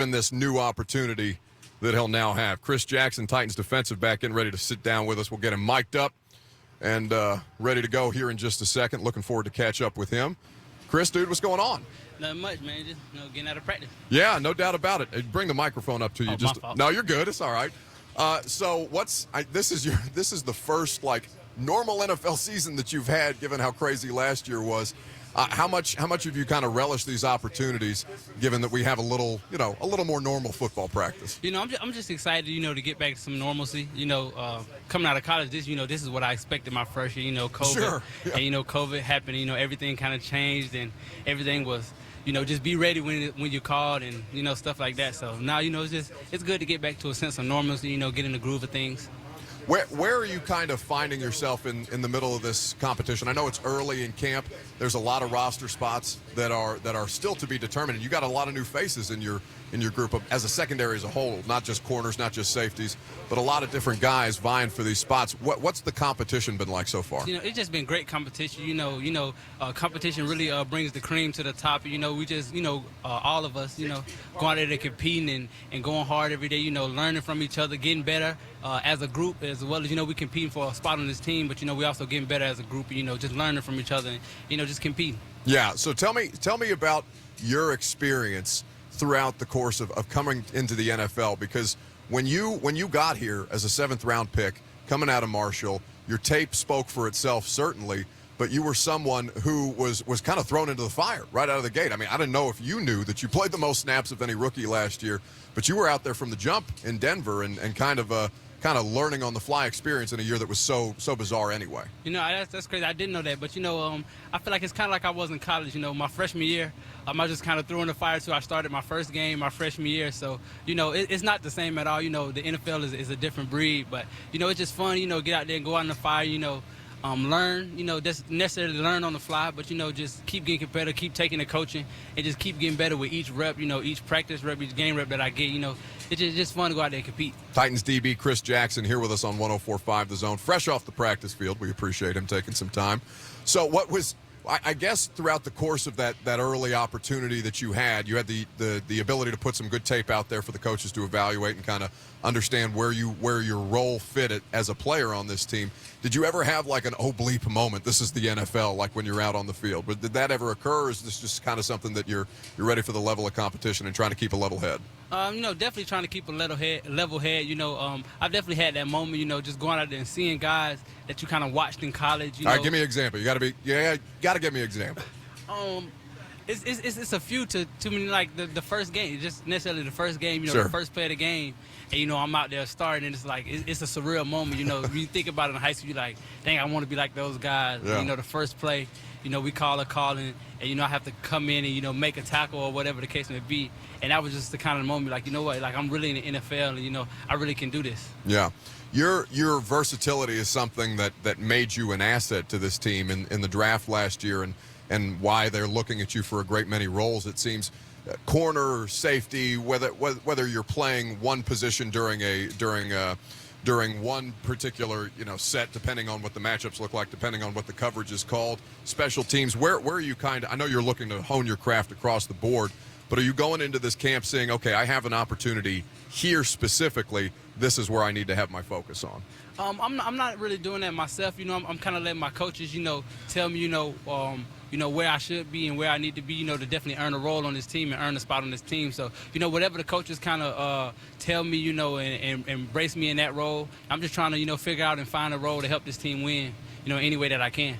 in this new opportunity that he'll now have. Chris Jackson, Titans defensive back, in ready to sit down with us. We'll get him mic'd up and ready to go here in just a second. Looking forward to catch up with him. Chris, dude, what's going on? Nothing much, man. Just getting out of practice. Yeah, no doubt about it. Bring the microphone up to you. Oh, my fault. No, you're good. It's all right. So this is the first normal NFL season that you've had, given how crazy last year was. How much have you kind of relished these opportunities, given that we have a little more normal football practice? I'm just excited, to get back to some normalcy. Coming out of college, this is what I expected my first year. COVID, sure. Yeah. And COVID happened. Everything kind of changed, and everything was, just be ready when you called, and stuff like that. So now, it's good to get back to a sense of normalcy. Get in the groove of things. Where are you kind of finding yourself in the middle of this competition? I know it's early in camp. There's a lot of roster spots that are still to be determined, and you got a lot of new faces in your group as a secondary as a whole, not just corners, not just safeties, but a lot of different guys vying for these spots. What's the competition been like so far? It's just been great competition. Competition really brings the cream to the top. We just all of us go out there to competing and going hard every day. Learning from each other, getting better as a group, as well as we competing for a spot on this team. But we also getting better as a group. Just learning from each other and just competing. Yeah. So tell me about your experience throughout the course of coming into the NFL, because when you got here as a 7th round pick coming out of Marshall, your tape spoke for itself, certainly, but you were someone who was kind of thrown into the fire right out of the gate. I mean, I didn't know if you knew that you played the most snaps of any rookie last year, but you were out there from the jump in Denver and kind of learning on the fly experience in a year that was so bizarre anyway. That's crazy. I didn't know that, but I feel like it's kind of like I was in college. My freshman year, I just kind of threw in the fire too. I started my first game my freshman year, so it's not the same at all. The NFL is a different breed, but it's just fun. Get out there and go out in the fire. Learn. Just necessarily learn on the fly, but just keep getting better, keep taking the coaching, and just keep getting better with each rep. Each practice rep, each game rep that I get. It's just fun to go out there and compete. Titans DB Chris Jackson here with us on 104.5 The Zone, fresh off the practice field. We appreciate him taking some time. So what was, I guess, throughout the course of that early opportunity that you had the ability to put some good tape out there for the coaches to evaluate and kind of understand where your role fit as a player on this team. Did you ever have like an oh bleep moment? This is the NFL, like when you're out on the field. But did that ever occur, or is this just kind of something that you're ready for the level of competition and trying to keep a level head? Definitely trying to keep a level head. I've definitely had that moment, just going out there and seeing guys that you kind of watched in college. All right, give me an example. You got to give me an example. It's a few to many, like the first game, just necessarily the first game, sure. The first play of the game, and I'm out there starting, and it's like it's a surreal moment. When you think about it in high school, you're like, dang, I want to be like those guys. Yeah. The first play, we call a call, and I have to come in and make a tackle or whatever the case may be, and that was just the kind of moment, like, what, like I'm really in the NFL, and I really can do this. Yeah. Your versatility is something that made you an asset to this team in the draft last year, and why they're looking at you for a great many roles. It seems corner, safety, whether you're playing one position during one particular set, depending on what the matchups look like, depending on what the coverage is called. Special teams, where are you I know you're looking to hone your craft across the board, but are you going into this camp saying, okay, I have an opportunity here specifically, this is where I need to have my focus on? I'm not really doing that myself. I'm kind of letting my coaches, tell me, where I should be and where I need to be, to definitely earn a role on this team and earn a spot on this team. So, whatever the coaches kind of tell me, and embrace me in that role, I'm just trying to, figure out and find a role to help this team win, any way that I can.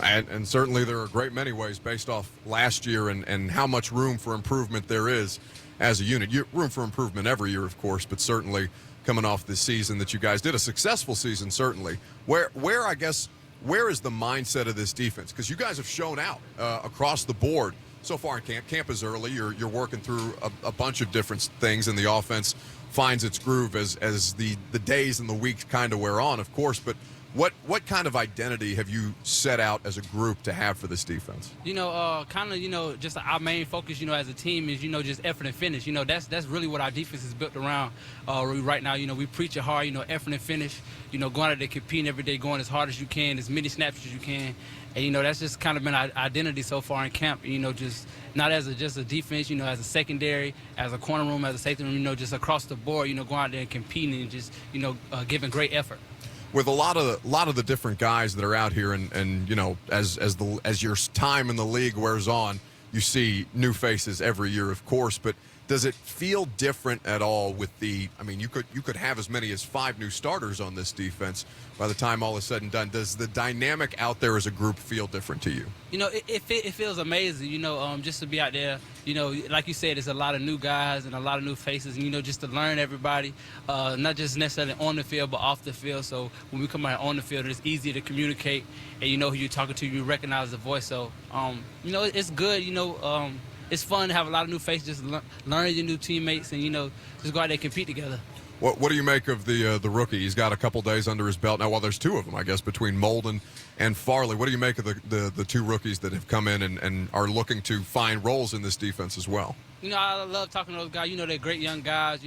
And certainly there are a great many ways based off last year and how much room for improvement there is as a unit. Room for improvement every year, of course, but certainly coming off this season that you guys did, a successful season, certainly. Where is the mindset of this defense? Because you guys have shown out across the board so far in camp. Camp is early. You're working through a bunch of different things, and the offense finds its groove as the days and the weeks kind of wear on, of course. But What kind of identity have you set out as a group to have for this defense? Just our main focus, as a team is, just effort and finish. That's really what our defense is built around right now. We preach it hard, effort and finish, going out there competing every day, going as hard as you can, as many snaps as you can. And, that's just kind of been our identity so far in camp, just not as just a defense, as a secondary, as a corner room, as a safety room, just across the board, going out there and competing and just, giving great effort. With a lot of the different guys that are out here, and as your time in the league wears on, you see new faces every year, of course. But does it feel different at all with the? I mean, you could have as many as 5 new starters on this defense by the time all is said and done. Does the dynamic out there as a group feel different to you? It feels amazing. Just to be out there. Like you said, there's a lot of new guys and a lot of new faces. And just to learn everybody, not just necessarily on the field, but off the field. So when we come out on the field, it's easier to communicate, and you know who you're talking to. You recognize the voice. So it's good. It's fun to have a lot of new faces, just learn your new teammates, and just go out there and compete together. What do you make of the rookie? He's got a couple days under his belt now. Well, there's 2 of them, I guess, between Molden and Farley. What do you make of the 2 rookies that have come in and are looking to find roles in this defense as well? I love talking to those guys. They're great young guys.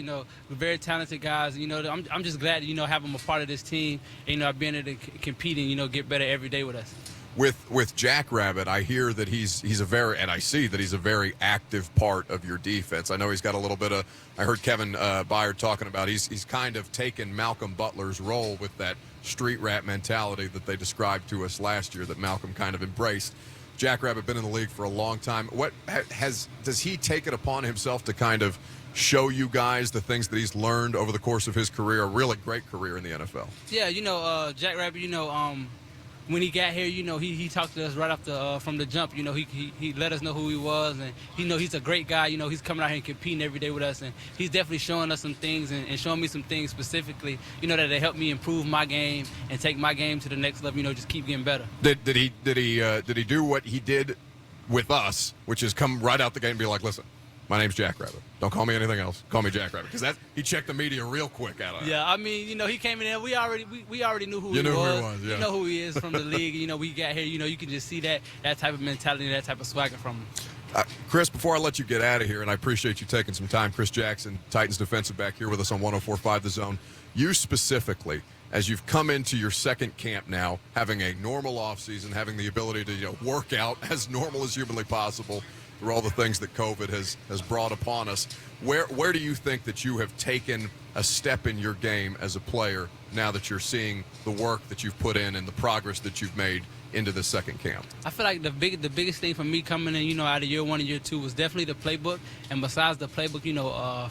Very talented guys. I'm just glad to have them a part of this team. And, being able to compete and get better every day with us. With Jackrabbit, I hear that he's a very, and I see that he's a very active part of your defense. I know he's got a little bit of. I heard Kevin Byard talking about he's kind of taken Malcolm Butler's role with that street rat mentality that they described to us last year that Malcolm kind of embraced. Jackrabbit been in the league for a long time. Does he take it upon himself to kind of show you guys the things that he's learned over the course of his career, a really great career in the NFL? Yeah, Jackrabbit, when he got here, he talked to us right after from the jump. He let us know who he was, and he's a great guy. He's coming out here and competing every day with us, and he's definitely showing us some things and showing me some things specifically, that they help me improve my game and take my game to the next level. Just keep getting better. Did he do what he did with us, which is come right out the gate and be like, listen, my name's Jackrabbit. Don't call me anything else. Call me Jackrabbit. Because he checked the media real quick out of it. Yeah, he came in there. We already knew who he was. You knew who he was, yeah. You know who he is from the league. We got here. You can just see that type of mentality, that type of swagger from him. Chris, before I let you get out of here, and I appreciate you taking some time, Chris Jackson, Titans defensive back here with us on 104.5 The Zone. You specifically, as you've come into your second camp now, having a normal offseason, having the ability to work out as normal as humanly possible, through all the things that COVID has brought upon us, where do you think that you have taken a step in your game as a player now that you're seeing the work that you've put in and the progress that you've made into the second camp? I feel like the biggest thing for me coming in, out of year 1 and year 2 was definitely the playbook. And besides the playbook,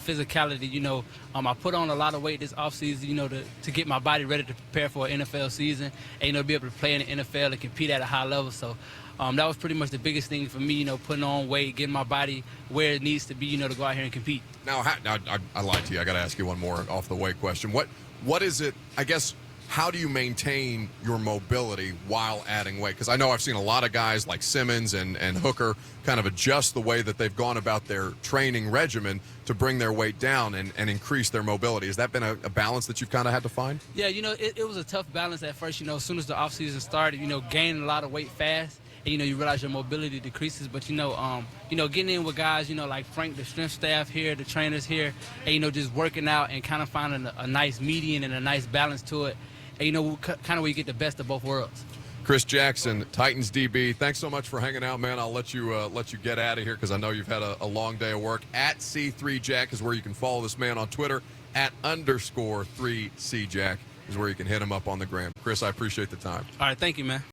physicality, I put on a lot of weight this offseason, to get my body ready to prepare for an NFL season and, be able to play in the NFL and compete at a high level. So that was pretty much the biggest thing for me, putting on weight, getting my body where it needs to be, to go out here and compete. Now I lied to you. I got to ask you one more off the weight question. What is it, I guess, how do you maintain your mobility while adding weight? Because I know I've seen a lot of guys like Simmons and Hooker kind of adjust the way that they've gone about their training regimen to bring their weight down and increase their mobility. Has that been a balance that you've kind of had to find? Yeah, it was a tough balance at first. As soon as the offseason started, gaining a lot of weight fast. And, you realize your mobility decreases. But, getting in with guys, like Frank, the strength staff here, the trainers here, and, just working out and kind of finding a nice median and a nice balance to it. And, kind of where you get the best of both worlds. Chris Jackson, Titans DB, thanks so much for hanging out, man. I'll let you get out of here because I know you've had a long day of work. At C3Jack is where you can follow this man on Twitter. At _3CJack is where you can hit him up on the gram. Chris, I appreciate the time. All right, thank you, man.